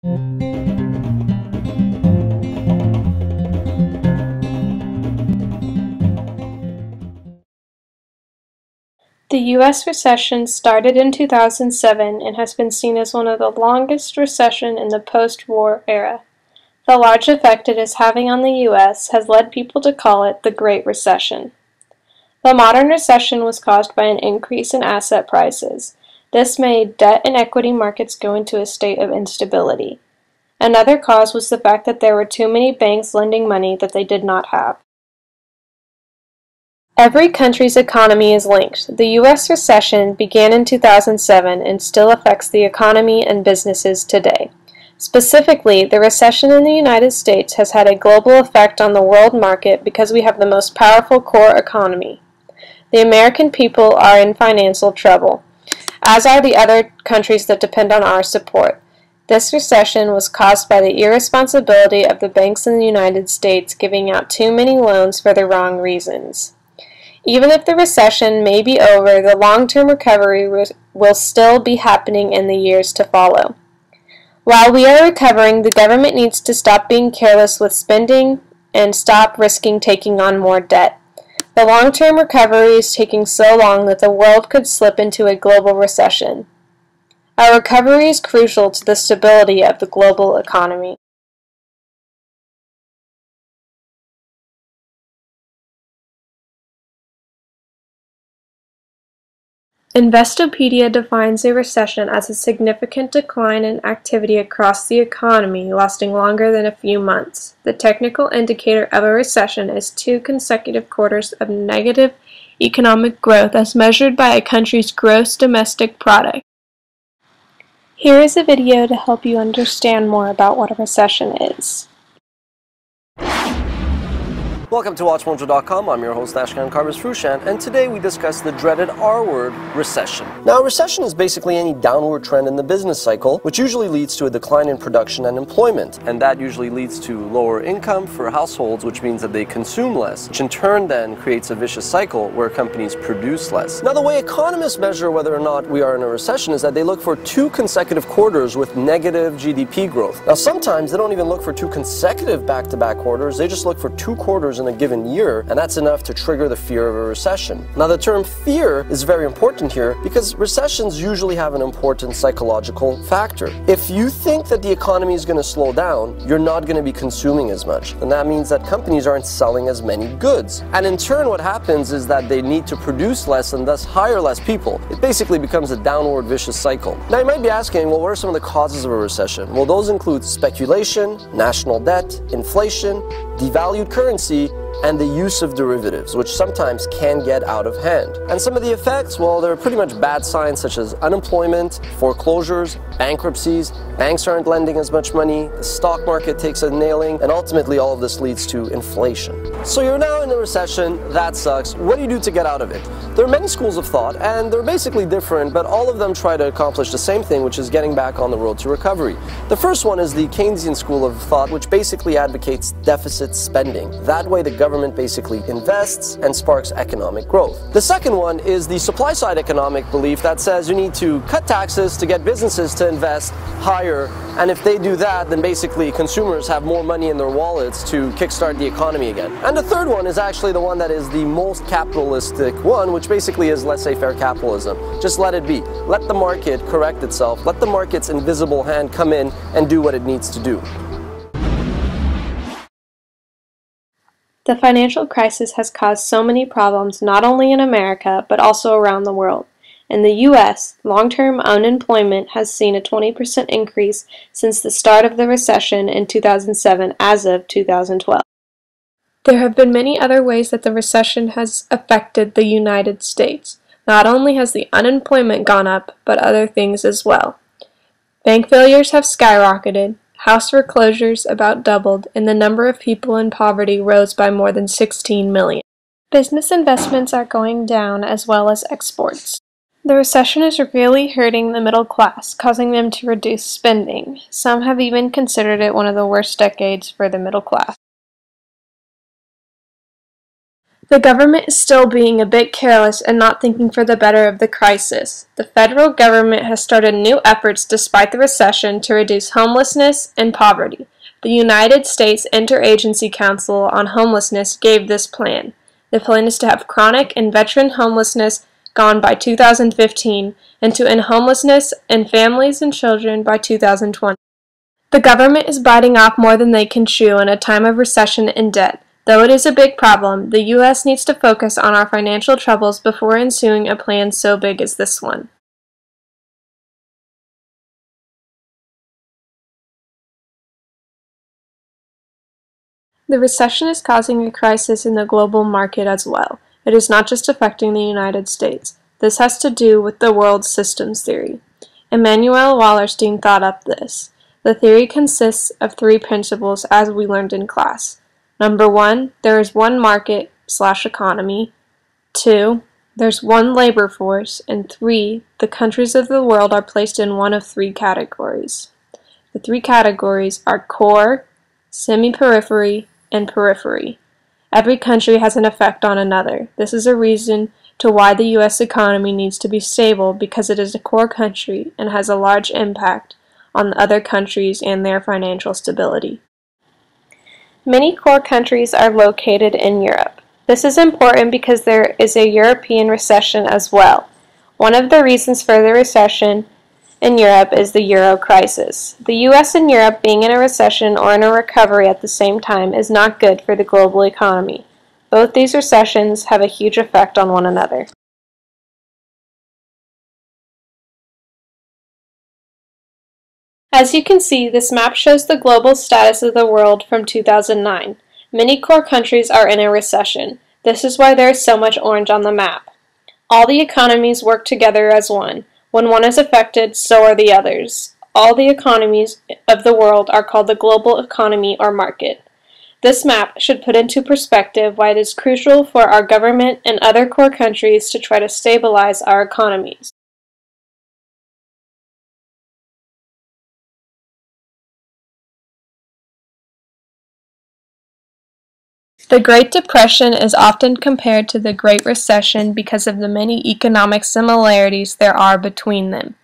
The U.S. recession started in 2007 and has been seen as one of the longest recessions in the post-war era. The large effect it is having on the U.S. has led people to call it the Great Recession. The Modern Recession was caused by an increase in asset prices. This made debt and equity markets go into a state of instability. Another cause was the fact that there were too many banks lending money that they did not have. Every country's economy is linked. The U.S. recession began in 2007 and still affects the economy and businesses today. Specifically, the recession in the United States has had a global effect on the world market because we have the most powerful core economy. The American people are in financial trouble, as are the other countries that depend on our support. This recession was caused by the irresponsibility of the banks in the United States giving out too many loans for the wrong reasons. Even if the recession may be over, the long-term recovery will still be happening in the years to follow. While we are recovering, the government needs to stop being careless with spending and stop risking taking on more debt. The long-term recovery is taking so long that the world could slip into a global recession. Our recovery is crucial to the stability of the global economy. Investopedia defines a recession as a significant decline in activity across the economy lasting longer than a few months. The technical indicator of a recession is 2 consecutive quarters of negative economic growth as measured by a country's gross domestic product. Here is a video to help you understand more about what a recession is. Welcome to WatchMojo.com. I'm your host Ashkan Karbas-Frushan, and today we discuss the dreaded R word, recession. Now, a recession is basically any downward trend in the business cycle, which usually leads to a decline in production and employment, and that usually leads to lower income for households, which means that they consume less, which in turn then creates a vicious cycle where companies produce less. Now, the way economists measure whether or not we are in a recession is that they look for 2 consecutive quarters with negative GDP growth. Now, sometimes they don't even look for 2 consecutive back-to-back quarters, they just look for 2 quarters in a given year, and that's enough to trigger the fear of a recession. Now, the term fear is very important here because recessions usually have an important psychological factor. If you think that the economy is going to slow down, you're not going to be consuming as much, and that means that companies aren't selling as many goods. And in turn, what happens is that they need to produce less and thus hire less people. It basically becomes a downward vicious cycle. Now, you might be asking, well, what are some of the causes of a recession? Well, those include speculation, national debt, inflation, devalued currency, and the use of derivatives, which sometimes can get out of hand. And some of the effects, well, they're pretty much bad signs such as unemployment, foreclosures, bankruptcies, banks aren't lending as much money, the stock market takes a nailing, and ultimately all of this leads to inflation. So you're now in a recession, that sucks. What do you do to get out of it? There are many schools of thought, and they're basically different, but all of them try to accomplish the same thing, which is getting back on the road to recovery. The first one is the Keynesian school of thought, which basically advocates deficit spending. That way the government basically invests and sparks economic growth. The second one is the supply side economic belief that says you need to cut taxes to get businesses to invest higher, and if they do that, then basically consumers have more money in their wallets to kickstart the economy again. And the third one is actually the one that is the most capitalistic one, which basically is laissez-faire capitalism. Just let it be. Let the market correct itself. Let the market's invisible hand come in and do what it needs to do. The financial crisis has caused so many problems not only in America, but also around the world. In the U.S., long-term unemployment has seen a 20% increase since the start of the recession in 2007 as of 2012. There have been many other ways that the recession has affected the United States. Not only has the unemployment gone up, but other things as well. Bank failures have skyrocketed, house foreclosures about doubled, and the number of people in poverty rose by more than 16 million. Business investments are going down as well as exports. The recession is really hurting the middle class, causing them to reduce spending. Some have even considered it one of the worst decades for the middle class. The government is still being a bit careless and not thinking for the better of the crisis. The federal government has started new efforts despite the recession to reduce homelessness and poverty. The United States Interagency Council on Homelessness gave this plan. The plan is to have chronic and veteran homelessness gone by 2015 and to end homelessness in families and children by 2020. The government is biting off more than they can chew in a time of recession and debt. Though it is a big problem, the U.S. needs to focus on our financial troubles before ensuing a plan so big as this one. The recession is causing a crisis in the global market as well. It is not just affecting the United States. This has to do with the world systems theory. Immanuel Wallerstein thought up this. The theory consists of three principles as we learned in class. Number 1, there is one market/economy. 2, there's one labor force. And 3, the countries of the world are placed in one of three categories. The three categories are core, semi-periphery, and periphery. Every country has an effect on another. This is a reason to why the U.S. economy needs to be stable, because it is a core country and has a large impact on the other countries and their financial stability. Many core countries are located in Europe. This is important because there is a European recession as well. One of the reasons for the recession in Europe is the euro crisis. The U.S. and Europe being in a recession or in a recovery at the same time is not good for the global economy. Both these recessions have a huge effect on one another. As you can see, this map shows the global status of the world from 2009. Many core countries are in a recession. This is why there is so much orange on the map. All the economies work together as one. When one is affected, so are the others. All the economies of the world are called the global economy or market. This map should put into perspective why it is crucial for our government and other core countries to try to stabilize our economies. The Great Depression is often compared to the Great Recession because of the many economic similarities there are between them.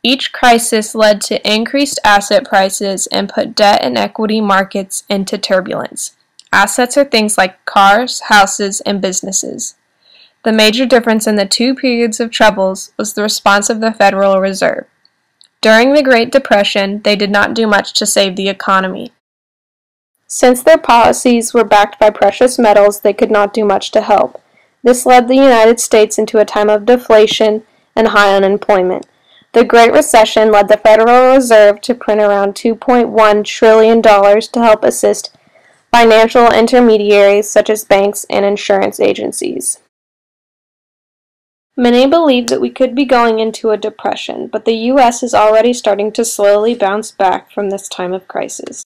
Each crisis led to increased asset prices and put debt and equity markets into turbulence. Assets are things like cars, houses, and businesses. The major difference in the two periods of troubles was the response of the Federal Reserve. During the Great Depression, they did not do much to save the economy. Since their policies were backed by precious metals, they could not do much to help. This led the United States into a time of deflation and high unemployment. The Great Recession led the Federal Reserve to print around $2.1 trillion to help assist financial intermediaries such as banks and insurance agencies. Many believe that we could be going into a depression, but the U.S. is already starting to slowly bounce back from this time of crisis.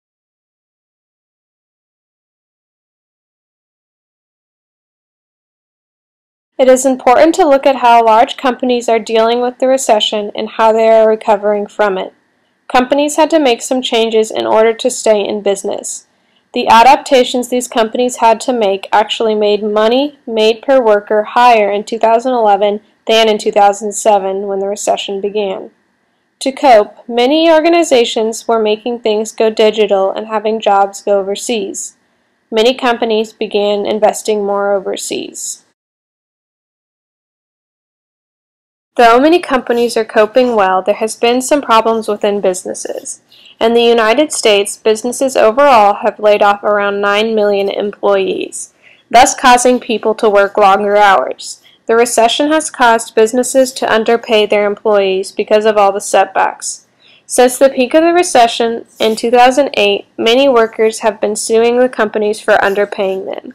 It is important to look at how large companies are dealing with the recession and how they are recovering from it. Companies had to make some changes in order to stay in business. The adaptations these companies had to make actually made money made per worker higher in 2011 than in 2007 when the recession began. To cope, many organizations were making things go digital and having jobs go overseas. Many companies began investing more overseas. Though many companies are coping well, there has been some problems within businesses. In the United States, businesses overall have laid off around 9 million employees, thus causing people to work longer hours. The recession has caused businesses to underpay their employees because of all the setbacks. Since the peak of the recession in 2008, many workers have been suing the companies for underpaying them.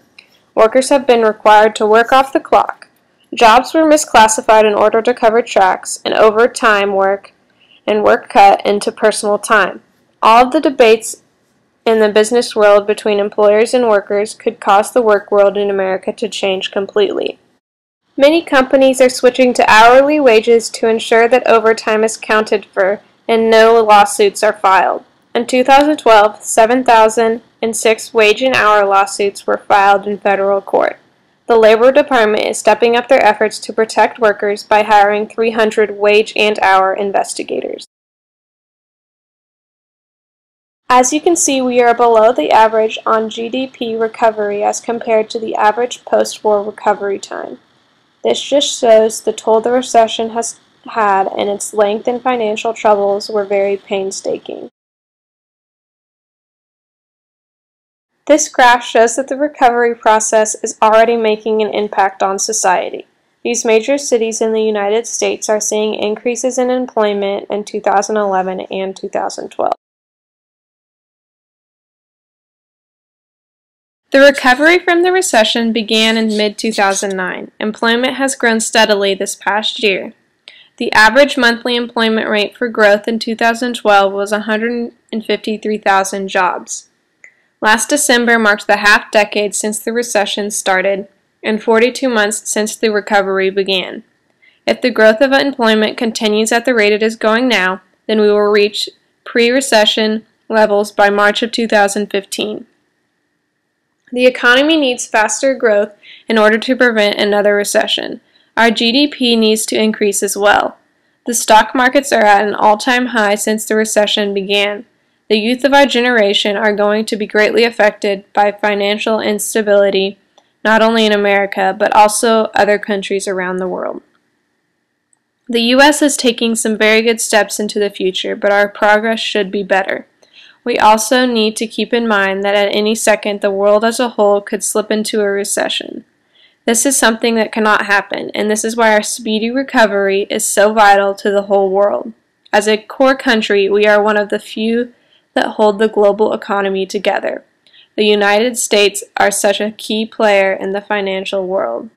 Workers have been required to work off the clock. Jobs were misclassified in order to cover tracks, and overtime work and work cut into personal time. All of the debates in the business world between employers and workers could cause the work world in America to change completely. Many companies are switching to hourly wages to ensure that overtime is counted for and no lawsuits are filed. In 2012, 7,006 wage and hour lawsuits were filed in federal court. The Labor Department is stepping up their efforts to protect workers by hiring 300 wage and hour investigators. As you can see, we are below the average on GDP recovery as compared to the average post-war recovery time. This just shows the toll the recession has had, and its length and financial troubles were very painstaking. This graph shows that the recovery process is already making an impact on society. These major cities in the United States are seeing increases in employment in 2011 and 2012. The recovery from the recession began in mid-2009. Employment has grown steadily this past year. The average monthly employment rate for growth in 2012 was 153,000 jobs. Last December marked the half-decade since the recession started and 42 months since the recovery began. If the growth of employment continues at the rate it is going now, then we will reach pre-recession levels by March of 2015. The economy needs faster growth in order to prevent another recession. Our GDP needs to increase as well. The stock markets are at an all-time high since the recession began. The youth of our generation are going to be greatly affected by financial instability, not only in America, but also other countries around the world. The U.S. is taking some very good steps into the future, but our progress should be better. We also need to keep in mind that at any second the world as a whole could slip into a recession. This is something that cannot happen, and this is why our speedy recovery is so vital to the whole world. As a core country, we are one of the few that hold the global economy together. The United States are such a key player in the financial world.